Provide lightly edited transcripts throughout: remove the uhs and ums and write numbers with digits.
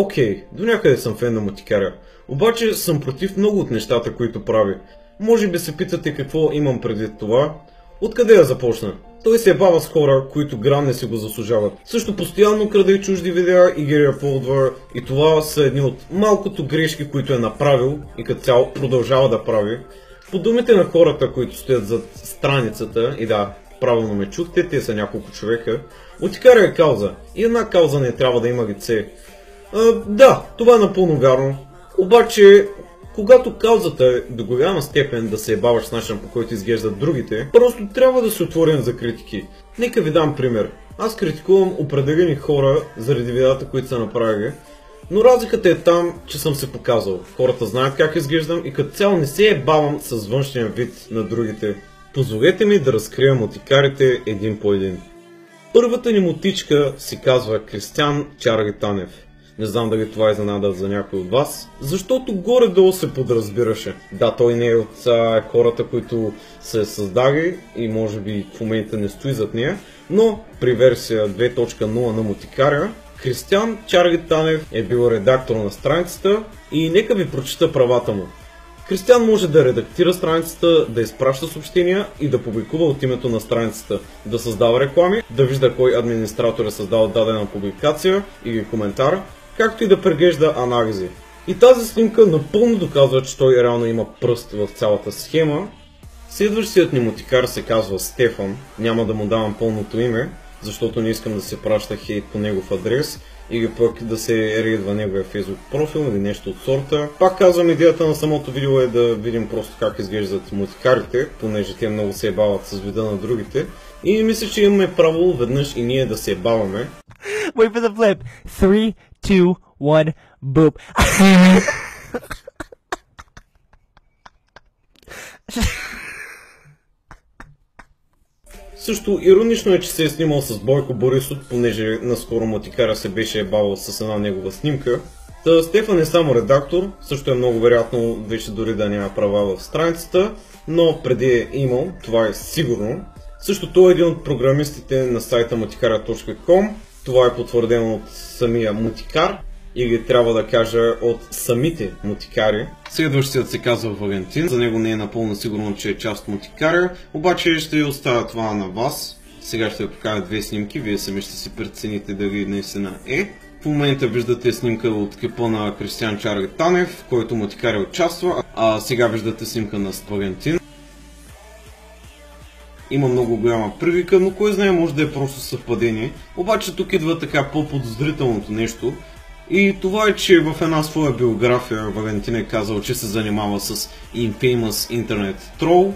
Окей, до някъде съм фен на Мотикаря, обаче съм против много от нещата, които прави. Може би се питате какво имам предвид това. Откъде да започна? Той се бава с хора, които грам не си го заслужават. Също постоянно краде чужди видеа и ги реполдва, и това са едни от малкото грешки, които е направил и като цяло продължава да прави. По думите на хората, които стоят зад страницата, и да, правилно ме чухте, те са няколко човека, Мотикаря е кауза и една кауза не трябва да има лице. Да, това е напълно вярно, обаче когато каузата е до голяма степен да се ебаваш с начина, по който изглеждат другите, просто трябва да се отворим за критики. Нека ви дам пример. Аз критикувам определени хора заради видеята, които са направили, но разликата е там, че съм се показал. Хората знаят как изглеждам и като цяло не се ебавам с външния вид на другите. Позволете ми да разкрия мотикарите един по един. Първата ни мотичка се казва Кристиан Чарги Танев. Не знам дали това е изненада за някой от вас, защото горе-долу се подразбираше. Да, той не е от хората, които са създали и може би в момента не стои зад нея, но при версия 2.0 на Мотикаря, Кристиан Чарги Танев е бил редактор на страницата и нека ви прочита правата му. Кристиан може да редактира страницата, да изпраща съобщения и да публикува от името на страницата, да създава реклами, да вижда кой администратор е създал дадена публикация или коментар, както и да преглежда анализи. И тази снимка напълно доказва, че той реално има пръст в цялата схема. Следващият ни мотикар се казва Стефан, няма да му давам пълното име, защото не искам да се праща хейт по негов адрес или пък да се рейдва неговия фейсбук профил или нещо от сорта. Пак казвам, идеята на самото видео е да видим просто как изглеждат мотикарите, понеже те много се ебават с вида на другите. И мисля, че имаме право веднъж и ние да се ебаваме. Wait for the flip. 3, 2, 1, boop. Също иронично е, че се е снимал с Бойко Борисов, понеже наскоро Мотикаря се беше ебавал с една негова снимка. Та Стефан е само редактор, също е много вероятно вече дори да няма права в страницата, но преди е имал, това е сигурно. Също той е един от програмистите на сайта motikara.com, това е потвърдено от самия Мотикар, или трябва да кажа от самите мотикари. Следващият се казва Валентин, за него не е напълно сигурно, че е част от Мотикаря, обаче ще оставя това на вас. Сега ще ви покажа две снимки, вие сами ще си прецените дали наистина е. В момента виждате снимка от клипа на Кристиан Чарги Танев, в който Мотикаря участва, а сега виждате снимка на Валентин. Има много голяма привика, но кой знае, може да е просто съвпадение. Обаче тук идва така по-подозрителното нещо. И това е, че в една своя биография Валентин е казал, че се занимава с Infamous Internet Troll.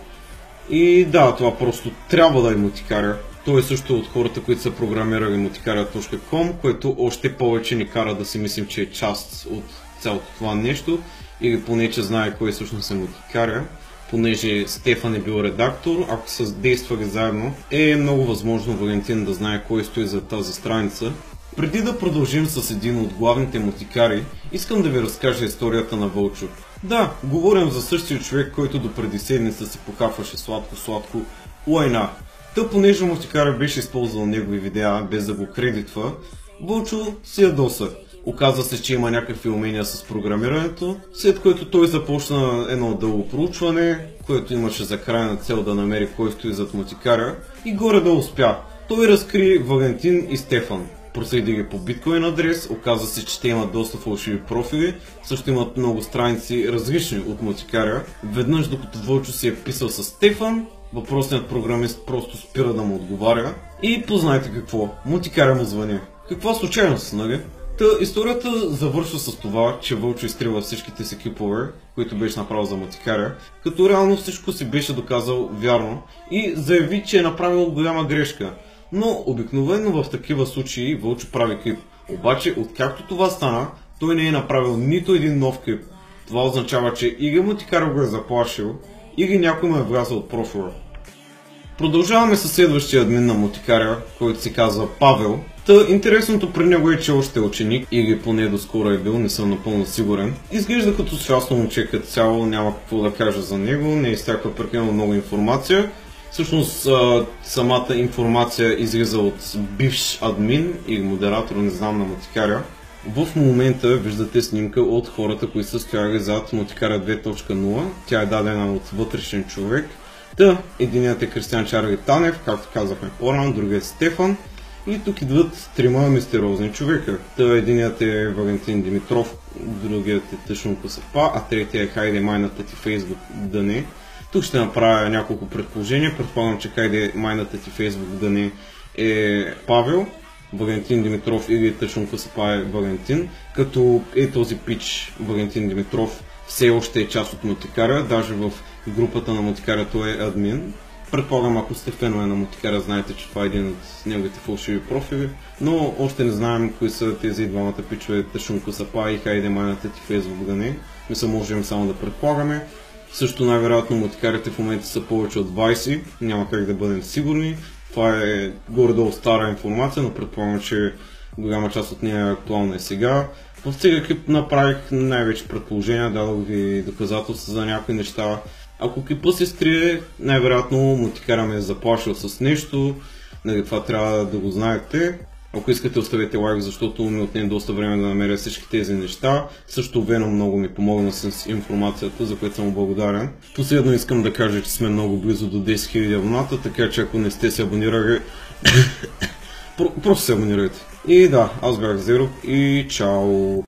И да, това просто трябва да е Мотикаря. Той е също от хората, които са програмирали motikara.com, което още повече ни кара да си мислим, че е част от цялото това нещо. Или поне, че знае кой всъщност е Мотикаря. Понеже Стефан е бил редактор, ако са действали заедно, е много възможно Валентин да знае кой стои за тази страница. Преди да продължим с един от главните мотикари, искам да ви разкажа историята на Вълчо. Да, говорим за същия човек, който допреди седмица се покафваше сладко-сладко лайна. Та понеже Мотикаря беше използвал негови видеа без да го кредитва, Вълчо се ядоса. Оказва се, че има някакви умения с програмирането, след което той започна едно дълго проучване, което имаше за крайна цел да намери кой стои зад Мотикаря и горе-долу успя. Той разкри Валентин и Стефан. Проследи ги по биткоин адрес, оказва се, че те имат доста фалшиви профили, също имат много страници различни от Мотикаря. Веднъж докато Вълчо се е писал с Стефан, въпросният програмист просто спира да му отговаря и познайте какво, Мотикаря му звъни. Каква случайност, нали? Та историята завършва с това, че Вълчо изтрива всичките си клипове, които беше направил за Мотикаря, като реално всичко си беше доказал вярно и заяви, че е направил голяма грешка. Но обикновено в такива случаи Вълчо прави клип. Обаче, откакто това стана, той не е направил нито един нов клип. Това означава, че или Мотикаря го е заплашил, или някой му е влязъл от профила. Продължаваме със следващия админ на Мотикаря, който се казва Павел. Та интересното при него е, че още е ученик, или поне доскоро е бил, не съм напълно сигурен. Изглежда като страстно момче като цяло, няма какво да кажа за него, не изтяква прекалено много информация. Всъщност самата информация излиза от бивш админ или модератор, не знам, на Мотикаря. В момента виждате снимка от хората, които са стояли зад Мотикара 2.0. Тя е дадена от вътрешен човек. Единият е Кристиан Чарли Танев, както казахме по-рано, другият е Стефан. И тук идват трима мистериозни човека. Единият е Валентин Димитров, другият е Тъшно Косапа, а третият е Хайде майната ти Фейсбук да не. Тук ще направя няколко предположения. Предполагам, че Хайде майната ти Фейсбук да не е Павел, Валентин Димитров или Тъшно Косапа е Валентин, като този пич Валентин Димитров все още е част от Мотикара, даже в групата на Мотикара той е админ. Предполагам, ако сте фенове на Мотикара, знаете, че това е един от неговите фалшиви профили, но още не знаем кои са тези двамата пичове, Тъшно Косапа и Хайде майната ти Фейсбук да не. Мисля, можем само да предполагаме. Също най-вероятно Мотикарите в момента са повече от 20, няма как да бъдем сигурни. Това е горе-долу стара информация, но предполагам, че голяма част от нея е актуална и сега. В целия клип направих най-вече предположения, дадох ви доказателства за някои неща. Ако клипа се скрие, най-вероятно Мотикара ме е заплашил с нещо, това трябва да го знаете. Ако искате, оставете лайк, защото ми отне доста време да намеря всички тези неща. Също Веном много ми помогна с информацията, за което съм благодарен. Последно искам да кажа, че сме много близо до 10 000 абоната, така че ако не сте се абонирали, просто се абонирайте. И да, аз бях Зеро и чао!